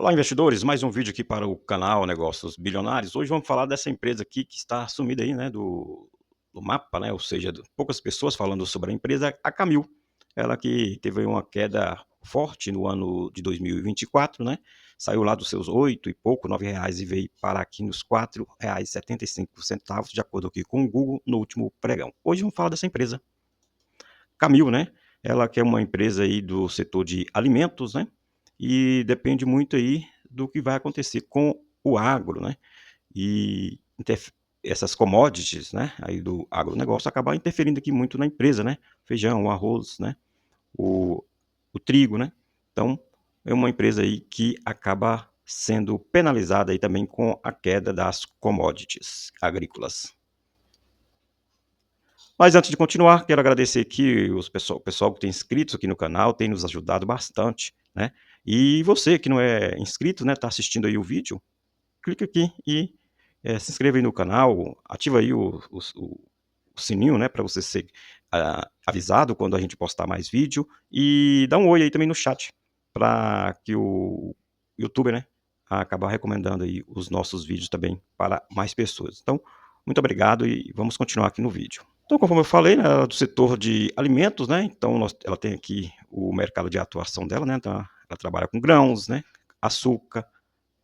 Olá, investidores, mais um vídeo aqui para o canal Negócios Bilionários. Hoje vamos falar dessa empresa aqui que está sumida aí, né, do mapa, né, ou seja, poucas pessoas falando sobre a empresa, a Camil. Ela que teve aí uma queda forte no ano de 2024, né, saiu lá dos seus 8 e pouco, R$ 9 e veio parar aqui nos R$ 4,75, de acordo aqui com o Google, no último pregão. Hoje vamos falar dessa empresa, Camil, né, ela que é uma empresa aí do setor de alimentos, né, e depende muito aí do que vai acontecer com o agro, né, e essas commodities, né, aí do agronegócio acabar interferindo aqui muito na empresa, né, feijão, o arroz, né, o, o trigo, né, então é uma empresa aí que acaba sendo penalizada aí também com a queda das commodities agrícolas. Mas antes de continuar, quero agradecer aqui o pessoal que tem inscritos aqui no canal, tem nos ajudado bastante, né? E você que não é inscrito, né, está assistindo aí o vídeo, clica aqui e se inscreva aí no canal, ativa aí o sininho, né, para você ser avisado quando a gente postar mais vídeo e dá um oi aí também no chat, para que o YouTube, né, acabar recomendando aí os nossos vídeos também para mais pessoas. Então, muito obrigado e vamos continuar aqui no vídeo. Então, conforme eu falei, né, ela é do setor de alimentos, né, então ela tem aqui o mercado de atuação dela, né, então ela trabalha com grãos, né, açúcar,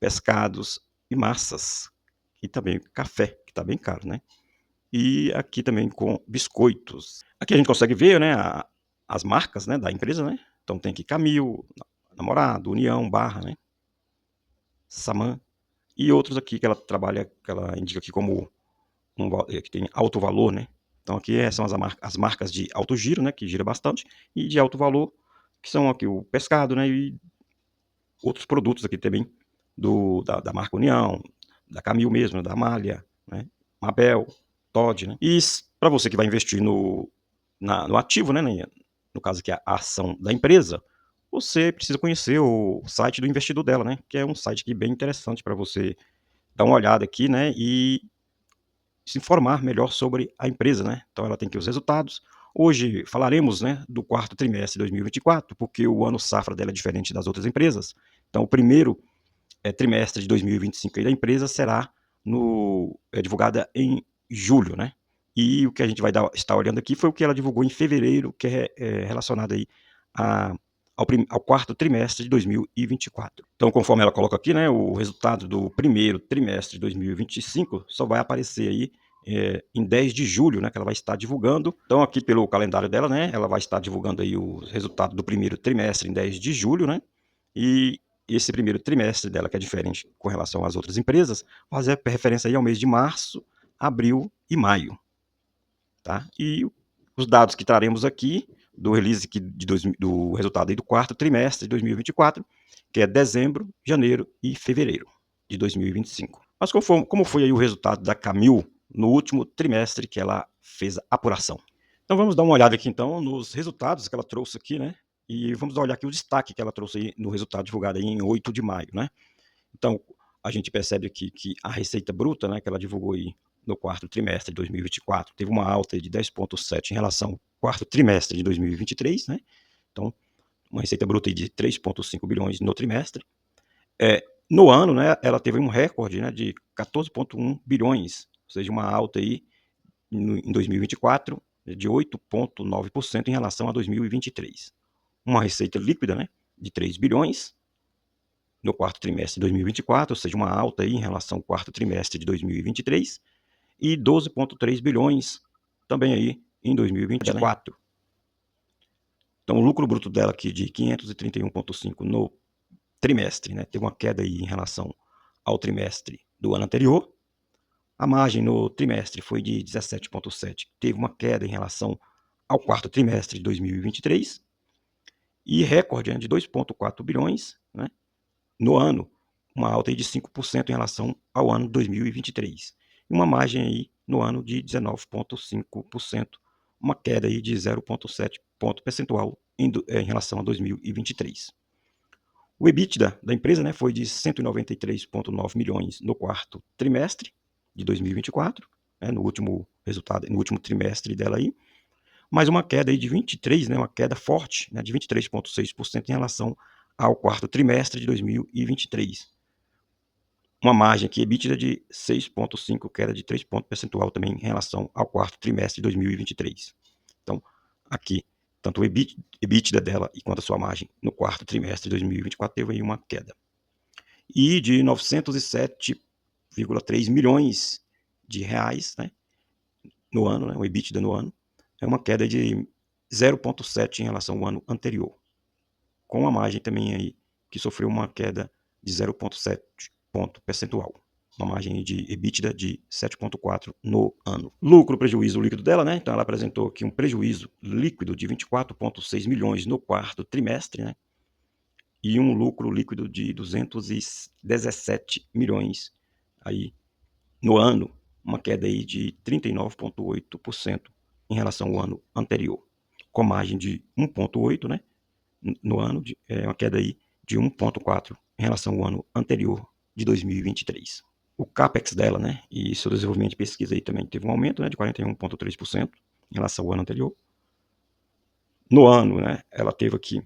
pescados e massas, e também café, que está bem caro, né, e aqui também com biscoitos. Aqui a gente consegue ver, né, as marcas, né, da empresa, né, então tem aqui Camil, Namorado, União, Barra, né, Saman, e outros aqui que ela trabalha, que ela indica aqui como que tem alto valor, né. Então aqui são as marcas de alto giro, né, que gira bastante, e de alto valor, que são aqui o pescado, né, e outros produtos aqui também da marca União, da Camil mesmo, né, da Amália, né, Mabel, Toddy, né. E para você que vai investir no ativo, né, no caso aqui a ação da empresa, você precisa conhecer o site do investidor dela, né, que é um site aqui bem interessante para você dar uma olhada aqui, né, e se informar melhor sobre a empresa, né. Então ela tem aqui os resultados. Hoje falaremos, né, do quarto trimestre de 2024, porque o ano safra dela é diferente das outras empresas. Então o primeiro trimestre de 2025 aí da empresa será divulgada em julho, né. E o que a gente vai estar olhando aqui foi o que ela divulgou em fevereiro, que é relacionado aí a ao quarto trimestre de 2024. Então, conforme ela coloca aqui, né, o resultado do primeiro trimestre de 2025 só vai aparecer aí em 10 de julho, né, que ela vai estar divulgando. Então, aqui pelo calendário dela, né, ela vai estar divulgando aí o resultado do primeiro trimestre em 10 de julho, né, e esse primeiro trimestre dela, que é diferente com relação às outras empresas, fazer referência aí ao mês de março, abril e maio, tá? E os dados que traremos aqui do release do resultado aí do quarto trimestre de 2024, que é dezembro, janeiro e fevereiro de 2025. Mas como foi aí o resultado da Camil no último trimestre que ela fez a apuração? Então vamos dar uma olhada aqui então nos resultados que ela trouxe aqui, né? E vamos olhar aqui o destaque que ela trouxe aí no resultado divulgado aí em 8 de maio, né? Então, a gente percebe aqui que a receita bruta, né, que ela divulgou aí no quarto trimestre de 2024, teve uma alta de 10,7 em relação ao quarto trimestre de 2023, né? Então, uma receita bruta aí de 3,5 bilhões no trimestre. No ano, né, ela teve um recorde, né, de 14,1 bilhões, ou seja, uma alta aí em 2024 de 8,9% em relação a 2023. Uma receita líquida, né, de 3 bilhões no quarto trimestre de 2024, ou seja, uma alta aí em relação ao quarto trimestre de 2023, e 12,3 bilhões também aí em 2024. Então, o lucro bruto dela aqui de 531,5 no trimestre, né, teve uma queda aí em relação ao trimestre do ano anterior. A margem no trimestre foi de 17,7, teve uma queda em relação ao quarto trimestre de 2023, e recorde, né, de 2,4 bilhões, né, no ano, uma alta aí de 5% em relação ao ano 2023. E uma margem aí no ano de 19,5%, uma queda aí de 0,7 ponto percentual em relação a 2023. O EBITDA da empresa, né, foi de 193,9 milhões no quarto trimestre de 2024, né, no último resultado, no último trimestre dela aí, mas uma queda aí de 23, né, uma queda forte, né, de 23,6% em relação ao quarto trimestre de 2023. Uma margem aqui EBITDA de 6,5, queda de 3 pontos percentual também em relação ao quarto trimestre de 2023. Então, aqui, tanto o EBITDA dela quanto a sua margem no quarto trimestre de 2024 teve aí uma queda. E de 907,3 milhões de reais, né, no ano, né, o EBITDA no ano, é uma queda de 0,7 em relação ao ano anterior, com a margem também aí que sofreu uma queda de 0,7 ponto percentual, uma margem de EBITDA de 7,4 no ano. Lucro, prejuízo líquido dela, né? Então ela apresentou aqui um prejuízo líquido de 24,6 milhões no quarto trimestre, né? E um lucro líquido de 217 milhões aí no ano, uma queda aí de 39,8% em relação ao ano anterior, com margem de 1,8, né? No ano, uma queda aí de 1,4 em relação ao ano anterior de 2023. O CAPEX dela, né, e seu desenvolvimento de pesquisa aí também teve um aumento, né, de 41,3% em relação ao ano anterior. No ano, né, ela teve aqui,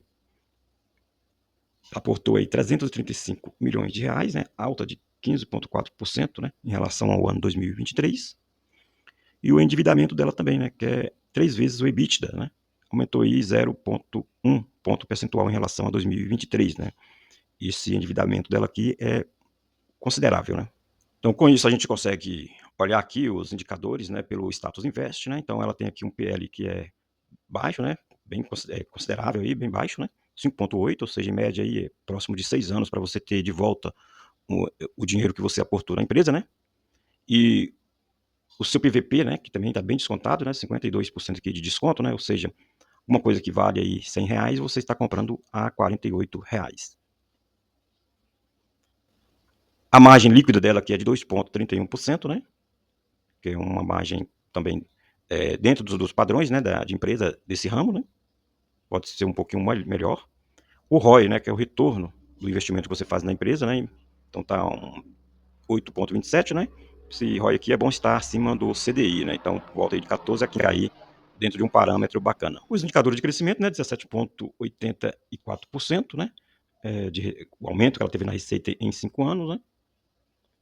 aportou aí 335 milhões de reais, né, alta de 15,4%, né, em relação ao ano 2023. E o endividamento dela também, né, que é 3 vezes o EBITDA, né, aumentou aí 0,1 ponto percentual em relação a 2023, né. Esse endividamento dela aqui é considerável, né. Então, com isso, a gente consegue olhar aqui os indicadores, né, pelo Status Invest, né. Então ela tem aqui um PL que é baixo, né, bem considerável aí, bem baixo, né, 5,8, ou seja, em média aí, próximo de 6 anos para você ter de volta o dinheiro que você aportou na empresa, né. E o seu PVP, né, que também está bem descontado, né, 52% aqui de desconto, né, ou seja, uma coisa que vale aí R$100, você está comprando a R$48. A margem líquida dela aqui é de 2,31%, né, que é uma margem também dentro dos padrões, né, de empresa desse ramo, né, pode ser um pouquinho melhor. O ROI, né, que é o retorno do investimento que você faz na empresa, né, então está 8,27, né, esse ROI aqui é bom estar acima do CDI, né, então volta aí de 14 a 15 aí dentro de um parâmetro bacana. Os indicadores de crescimento, né, 17,84%, né, o aumento que ela teve na receita em 5 anos, né,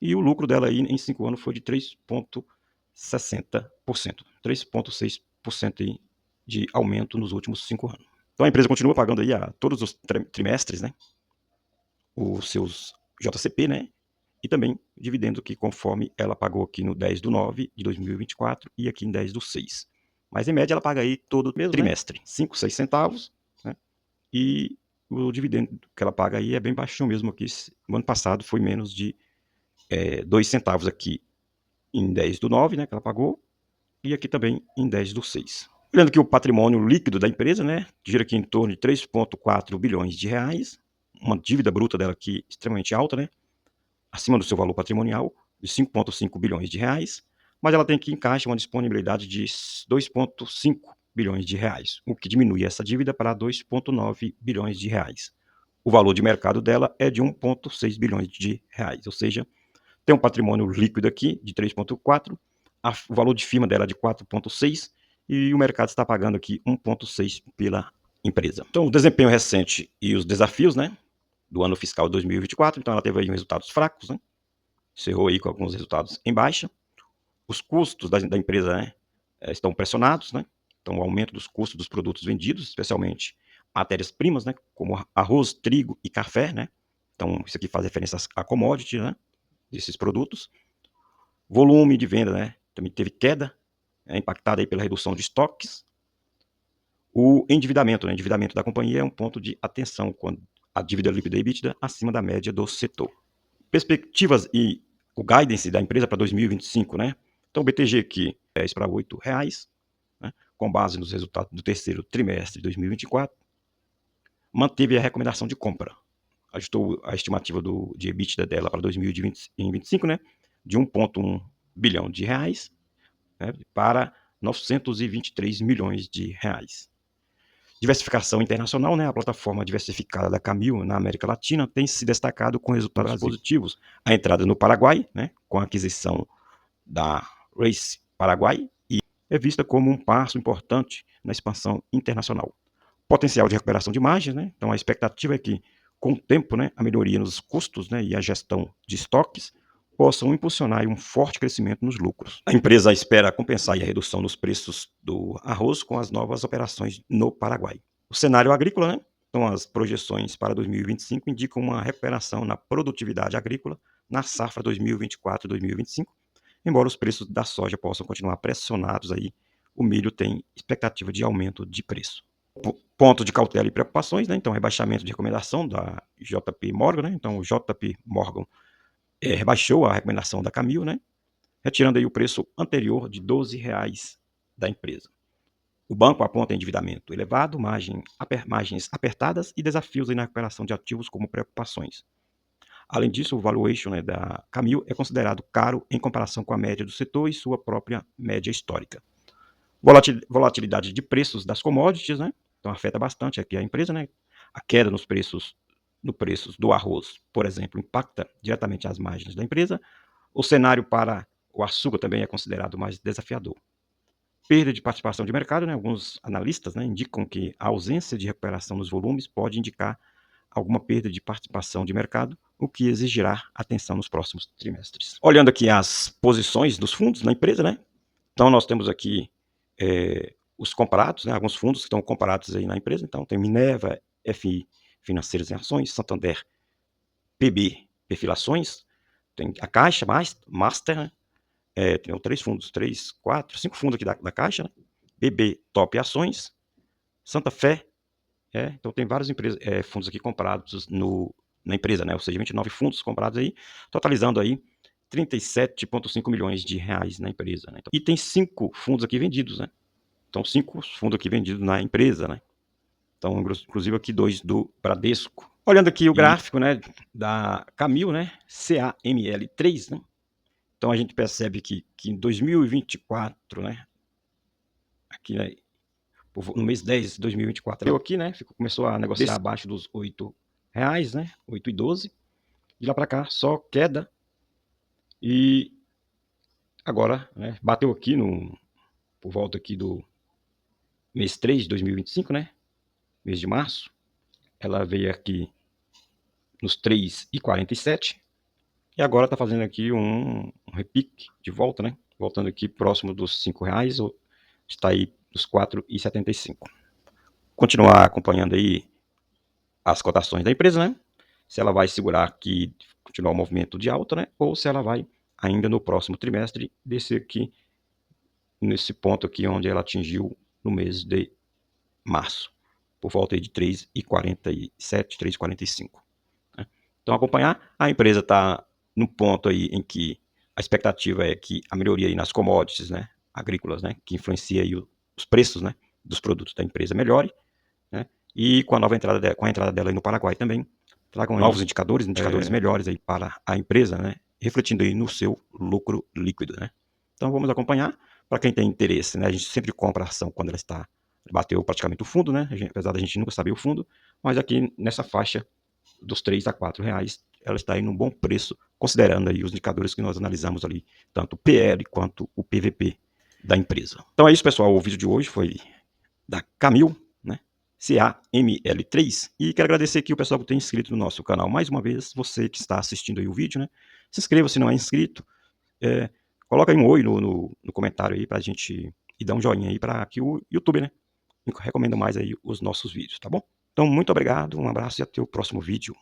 e o lucro dela aí em 5 anos foi de 3,60%, 3,6% de aumento nos últimos 5 anos. Então a empresa continua pagando aí a todos os trimestres, né, os seus JCP, né, e também dividendo que conforme ela pagou aqui no 10/9 de 2024 e aqui em 10/6. Mas em média ela paga aí todo trimestre, 5, 6 centavos, né, e o dividendo que ela paga aí é bem baixinho mesmo aqui. No ano passado foi menos de 2 centavos aqui em 10/9, né, que ela pagou, e aqui também em 10/6. Olhando aqui o patrimônio líquido da empresa, né, gira aqui em torno de 3,4 bilhões de reais, uma dívida bruta dela aqui extremamente alta, né, acima do seu valor patrimonial, de 5,5 bilhões de reais, mas ela tem aqui em caixa uma disponibilidade de 2,5 bilhões de reais, o que diminui essa dívida para 2,9 bilhões de reais. O valor de mercado dela é de 1,6 bilhões de reais, ou seja, tem um patrimônio líquido aqui de 3,4, o valor de firma dela é de 4,6 e o mercado está pagando aqui 1,6 pela empresa. Então, o desempenho recente e os desafios, né, do ano fiscal 2024, então ela teve aí resultados fracos, né, encerrou aí com alguns resultados em baixa. Os custos da empresa, né, estão pressionados, né, então o aumento dos custos dos produtos vendidos, especialmente matérias-primas, né, como arroz, trigo e café, né, então isso aqui faz referência a commodity, né, desses produtos. Volume de venda, né, também teve queda, impactada aí pela redução de estoques. O endividamento, né, o endividamento da companhia é um ponto de atenção quando a dívida líquida e EBITDA acima da média do setor. Perspectivas e o guidance da empresa para 2025, né? Então o BTG aqui é R$10 para R$8, né, com base nos resultados do terceiro trimestre de 2024. Manteve a recomendação de compra. Ajustou a estimativa de EBITDA dela para 2025, né, de 1,1 bilhão de reais, né, para 923 milhões de reais. Diversificação internacional, né, a plataforma diversificada da Camil na América Latina tem se destacado com resultados positivos. A entrada no Paraguai, né, com a aquisição da Race Paraguai, e é vista como um passo importante na expansão internacional. Potencial de recuperação de margens, né, então a expectativa é que com o tempo, né, a melhoria nos custos, né, e a gestão de estoques possam impulsionar aí um forte crescimento nos lucros. A empresa espera compensar aí a redução nos preços do arroz com as novas operações no Paraguai. O cenário agrícola, né? Então, as projeções para 2025 indicam uma recuperação na produtividade agrícola na safra 2024-2025, embora os preços da soja possam continuar pressionados aí, o milho tem expectativa de aumento de preço. Ponto de cautela e preocupações, né? Então, rebaixamento de recomendação da JP Morgan, né? Então, o JP Morgan rebaixou a recomendação da Camil, né? Retirando aí o preço anterior de R$ 12 da empresa. O banco aponta endividamento elevado, margens apertadas e desafios aí na recuperação de ativos como preocupações. Além disso, o valuation, né, da Camil é considerado caro em comparação com a média do setor e sua própria média histórica. Volatilidade de preços das commodities, né? Então afeta bastante aqui a empresa, né? A queda nos preços do arroz, por exemplo, impacta diretamente as margens da empresa. O cenário para o açúcar também é considerado mais desafiador. Perda de participação de mercado, né? Alguns analistas, né, indicam que a ausência de recuperação nos volumes pode indicar alguma perda de participação de mercado, o que exigirá atenção nos próximos trimestres. Olhando aqui as posições dos fundos na empresa, né? Então nós temos aqui os comparados, né? Alguns fundos que estão comparados aí na empresa. Então tem Minerva, FI Financeiras em Ações, Santander, PB Perfilações, tem a Caixa, Master, né? Tem 3 fundos, 3, 4, 5 fundos aqui da Caixa, né? BB Top Ações, Santa Fé, então tem vários fundos aqui comprados na empresa, né? Ou seja, 29 fundos comprados aí, totalizando aí 37,5 milhões de reais na empresa, né? E tem 5 fundos aqui vendidos, né? Então 5 fundos aqui vendidos na empresa, né? Então, inclusive aqui 2 do Bradesco. Olhando aqui o gráfico, né, da Camil, né? CAML3, né? Então a gente percebe que em 2024, né? Aqui, né, no mês 10 de 2024, deu aqui, né? Começou a negociar abaixo dos R$8, né? 8,12. De lá para cá, só queda. E agora, né, bateu aqui por volta aqui do mês 3 de 2025, né? Mês de março. Ela veio aqui nos 3,47. E agora está fazendo aqui um repique de volta, né? Voltando aqui próximo dos R$5. Está aí nos 4,75. Continuar acompanhando aí as cotações da empresa, né? Se ela vai segurar aqui, continuar o movimento de alta, né? Ou se ela vai ainda no próximo trimestre descer aqui nesse ponto aqui onde ela atingiu no mês de março, por volta aí de 3,47, 3,45. Né? Então acompanhar, a empresa está no ponto aí em que a expectativa é que a melhoria aí nas commodities, né, agrícolas, né, que influencia aí os preços, né, dos produtos da empresa melhore, né, e com a entrada dela aí no Paraguai também tragam novos indicadores melhores aí para a empresa, né, refletindo aí no seu lucro líquido, né. Então vamos acompanhar. Para quem tem interesse, né, a gente sempre compra a ação quando ela bateu praticamente o fundo, né, apesar da gente nunca saber o fundo, mas aqui nessa faixa dos R$3 a R$4, ela está aí num bom preço, considerando aí os indicadores que nós analisamos ali, tanto o PL quanto o PVP da empresa. Então é isso, pessoal. O vídeo de hoje foi da Camil, né? CAML3. E quero agradecer aqui o pessoal que tem inscrito no nosso canal. Mais uma vez, você que está assistindo aí o vídeo, né? Se inscreva se não é inscrito. Coloca aí um oi no comentário aí pra gente e dá um joinha aí para que o YouTube, né, recomenda mais aí os nossos vídeos, tá bom? Então, muito obrigado, um abraço e até o próximo vídeo.